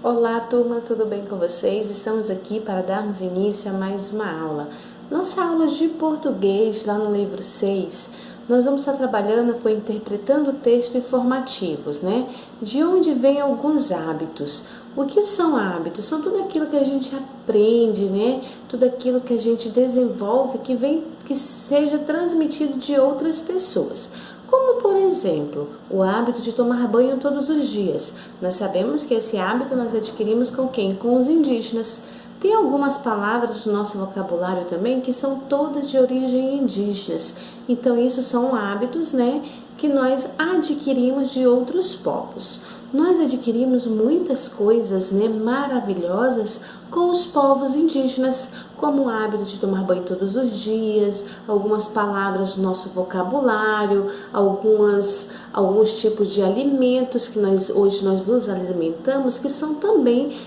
Olá turma, tudo bem com vocês? Estamos aqui para darmos início a mais uma aula. Nossa aula de português, lá no livro 6, nós vamos estar trabalhando com interpretando o texto informativos, né? De onde vêm alguns hábitos. O que são hábitos? São tudo aquilo que a gente aprende, né? Tudo aquilo que a gente desenvolve que seja transmitido de outras pessoas. Como, por exemplo, o hábito de tomar banho todos os dias. Nós sabemos que esse hábito nós adquirimos com quem? Com os indígenas. Tem algumas palavras do nosso vocabulário também que são todas de origem indígenas. Então, isso são hábitos, né, que nós adquirimos de outros povos. Nós adquirimos muitas coisas, né, maravilhosas com os povos indígenas, como o hábito de tomar banho todos os dias, algumas palavras do nosso vocabulário, alguns tipos de alimentos que hoje nós nos alimentamos, que são também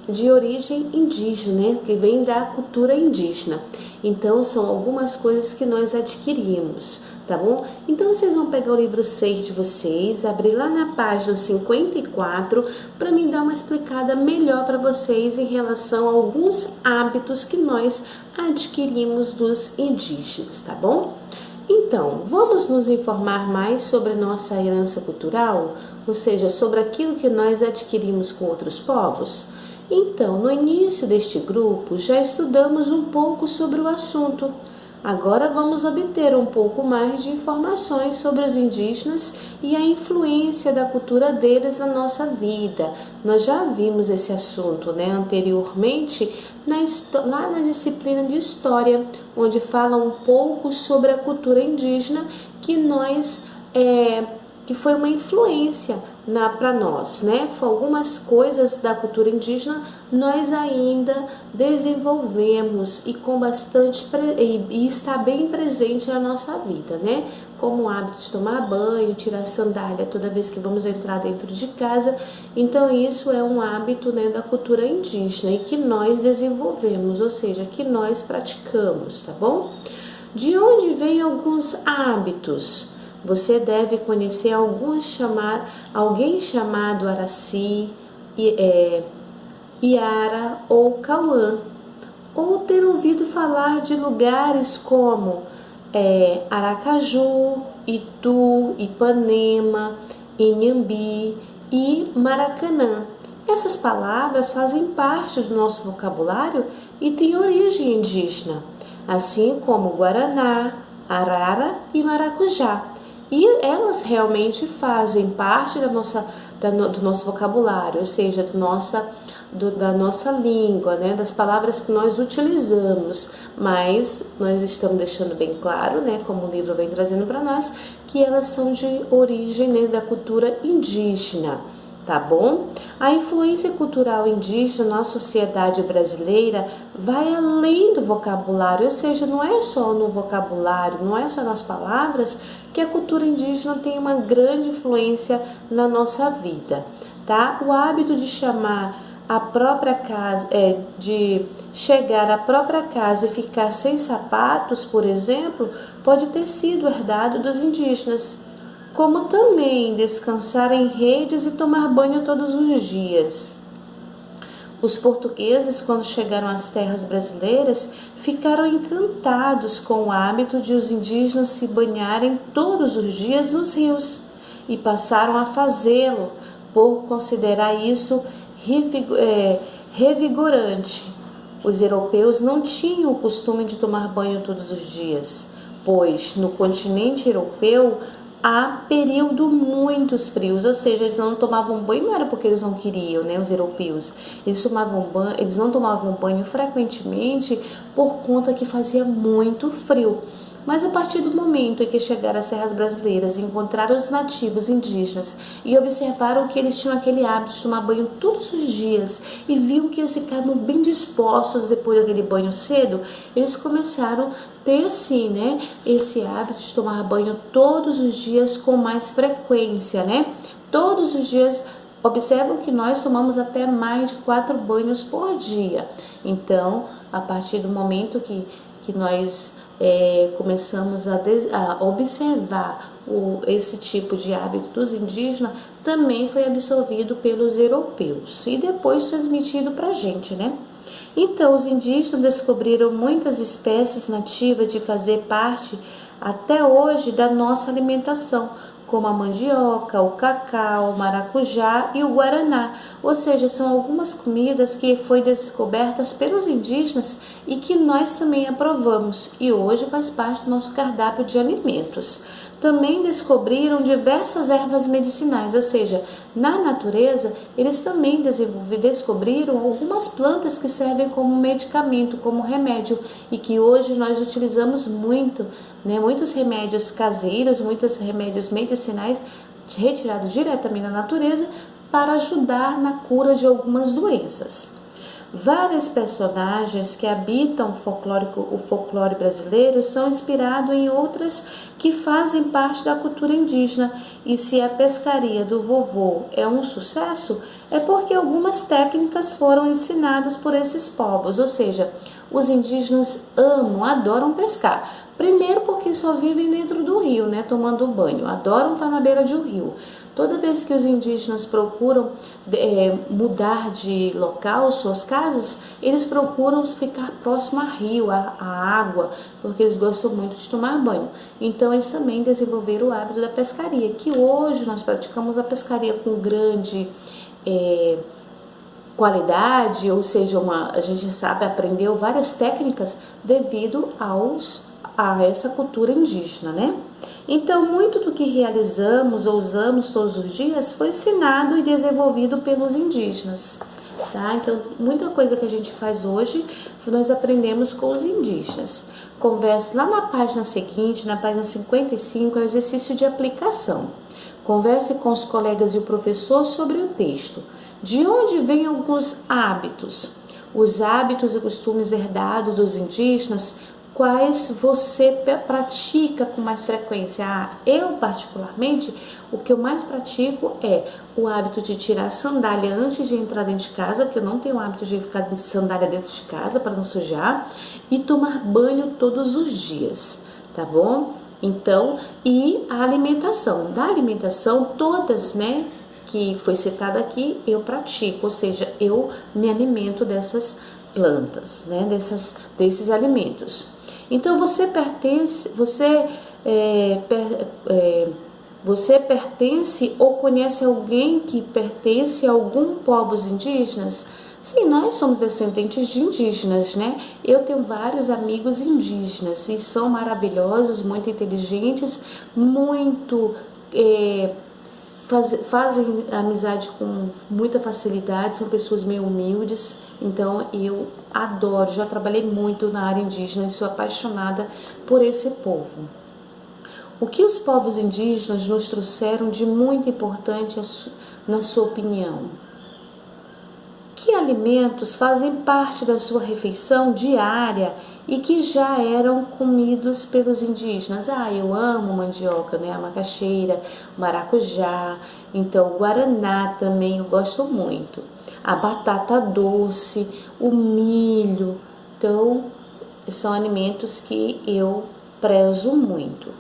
de origem indígena, né, que vem da cultura indígena. Então, são algumas coisas que nós adquirimos, tá bom? Então, vocês vão pegar o livro 6 de vocês, abrir lá na página 54, para me dar uma explicada melhor para vocês em relação a alguns hábitos que nós adquirimos dos indígenas, tá bom? Então, vamos nos informar mais sobre nossa herança cultural, ou seja, sobre aquilo que nós adquirimos com outros povos? Então, no início deste grupo, já estudamos um pouco sobre o assunto. Agora vamos obter um pouco mais de informações sobre os indígenas e a influência da cultura deles na nossa vida. Nós já vimos esse assunto, né, anteriormente lá na disciplina de História, onde fala um pouco sobre a cultura indígena que foi uma influência para nós, né? Algumas coisas da cultura indígena nós ainda desenvolvemos e com bastante e está bem presente na nossa vida, né? Como o hábito de tomar banho, tirar a sandália toda vez que vamos entrar dentro de casa. Então isso é um hábito, né, da cultura indígena e que nós desenvolvemos, ou seja, que nós praticamos, tá bom? De onde vêm alguns hábitos? Você deve conhecer alguém chamado Araci, Iara ou Cauã, ou ter ouvido falar de lugares como Aracaju, Itu, Ipanema, Inhambi e Maracanã. Essas palavras fazem parte do nosso vocabulário e têm origem indígena, assim como Guaraná, Arara e Maracujá. E elas realmente fazem parte do nosso vocabulário, ou seja, da nossa língua, né, das palavras que nós utilizamos, mas nós estamos deixando bem claro, né, como o livro vem trazendo para nós, que elas são de origem, né, da cultura indígena. Tá bom? A influência cultural indígena na sociedade brasileira vai além do vocabulário, ou seja, não é só no vocabulário, não é só nas palavras que a cultura indígena tem uma grande influência na nossa vida, tá? O hábito de de chegar à própria casa e ficar sem sapatos, por exemplo, pode ter sido herdado dos indígenas, como também descansar em redes e tomar banho todos os dias. Os portugueses, quando chegaram às terras brasileiras, ficaram encantados com o hábito de os indígenas se banharem todos os dias nos rios e passaram a fazê-lo por considerar isso revigorante. Os europeus não tinham o costume de tomar banho todos os dias, pois no continente europeu há período muitos frios, ou seja, eles não tomavam banho, não era porque eles não queriam, né, os europeus, eles não tomavam banho frequentemente por conta que fazia muito frio. Mas a partir do momento em que chegaram às terras brasileiras e encontraram os nativos indígenas e observaram que eles tinham aquele hábito de tomar banho todos os dias e viam que eles ficavam bem dispostos depois daquele banho cedo, eles começaram a ter assim, né, esse hábito de tomar banho todos os dias com mais frequência, né? Todos os dias. Observam que nós tomamos até mais de 4 banhos por dia. Então, a partir do momento que nós começamos a observar esse tipo de hábito dos indígenas também foi absorvido pelos europeus e depois transmitido para a gente, né? Então, os indígenas descobriram muitas espécies nativas de fazer parte até hoje da nossa alimentação, como a mandioca, o cacau, o maracujá e o guaraná. Ou seja, são algumas comidas que foram descobertas pelos indígenas e que nós também aprovamos e hoje faz parte do nosso cardápio de alimentos. Também descobriram diversas ervas medicinais, ou seja, na natureza eles também descobriram algumas plantas que servem como medicamento, como remédio e que hoje nós utilizamos muito, né? Muitos remédios caseiros, muitos remédios medicinais retirados diretamente da natureza para ajudar na cura de algumas doenças. Vários personagens que habitam o folclore brasileiro são inspirados em outras que fazem parte da cultura indígena. E se a pescaria do vovô é um sucesso, é porque algumas técnicas foram ensinadas por esses povos, ou seja, os indígenas adoram pescar. Primeiro porque só vivem dentro do rio, né, tomando banho, adoram estar na beira de um rio. Toda vez que os indígenas procuram mudar de local, suas casas, eles procuram ficar próximo a rio, a água, porque eles gostam muito de tomar banho. Então, eles também desenvolveram o hábito da pescaria, que hoje nós praticamos a pescaria com grande qualidade, ou seja, a gente sabe, aprendeu várias técnicas devido a essa cultura indígena, né? Então, muito do que realizamos ou usamos todos os dias foi ensinado e desenvolvido pelos indígenas, tá? Então, muita coisa que a gente faz hoje, nós aprendemos com os indígenas. Converse lá na página seguinte, na página 55, é o exercício de aplicação. Converse com os colegas e o professor sobre o texto. De onde vêm alguns hábitos? Os hábitos e costumes herdados dos indígenas, quais você pratica com mais frequência? Eu, particularmente, o que eu mais pratico é o hábito de tirar a sandália antes de entrar dentro de casa, porque eu não tenho o hábito de ficar de sandália dentro de casa para não sujar, e tomar banho todos os dias, tá bom? Então, e a alimentação. Da alimentação, todas, né, que foi citada aqui, eu pratico, ou seja, eu me alimento dessas plantas, né, desses alimentos. Então você pertence ou conhece alguém que pertence a algum povos indígenas? Sim, nós somos descendentes de indígenas, né? Eu tenho vários amigos indígenas e são maravilhosos, muito inteligentes, muito fazem amizade com muita facilidade, são pessoas meio humildes, então eu adoro, já trabalhei muito na área indígena e sou apaixonada por esse povo. O que os povos indígenas nos trouxeram de muito importante na sua opinião? Que alimentos fazem parte da sua refeição diária e que já eram comidos pelos indígenas? Eu amo mandioca, né? A macaxeira, o maracujá, então o guaraná também eu gosto muito. A batata doce, o milho, então são alimentos que eu prezo muito.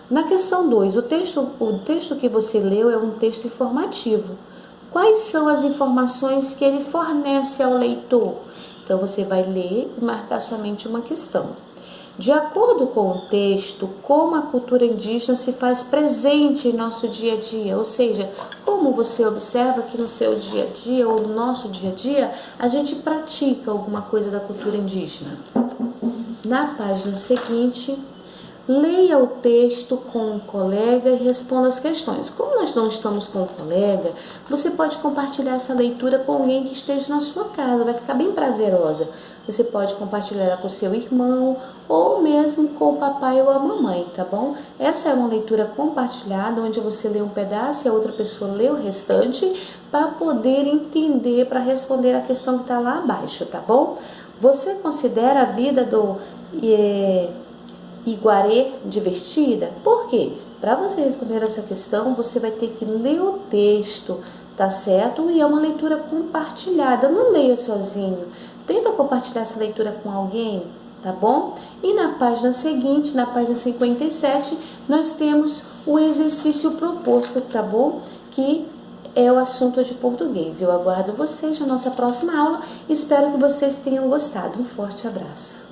Na questão 2, o texto que você leu é um texto informativo. Quais são as informações que ele fornece ao leitor? Então, você vai ler e marcar somente uma questão. De acordo com o texto, como a cultura indígena se faz presente em nosso dia a dia? Ou seja, como você observa que no seu dia a dia ou no nosso dia a dia, a gente pratica alguma coisa da cultura indígena? Na página seguinte, leia o texto com um colega e responda as questões. Como nós não estamos com um colega, você pode compartilhar essa leitura com alguém que esteja na sua casa, vai ficar bem prazerosa. Você pode compartilhar com seu irmão ou mesmo com o papai ou a mamãe, tá bom? Essa é uma leitura compartilhada, onde você lê um pedaço e a outra pessoa lê o restante para poder entender, para responder a questão que está lá abaixo, tá bom? Você considera a vida do Iguaré divertida? Por quê? Para você responder essa questão, você vai ter que ler o texto, tá certo? E é uma leitura compartilhada, não leia sozinho. Tenta compartilhar essa leitura com alguém, tá bom? E na página seguinte, na página 57, nós temos o exercício proposto, tá bom? Que é o assunto de português. Eu aguardo vocês na nossa próxima aula. Espero que vocês tenham gostado. Um forte abraço.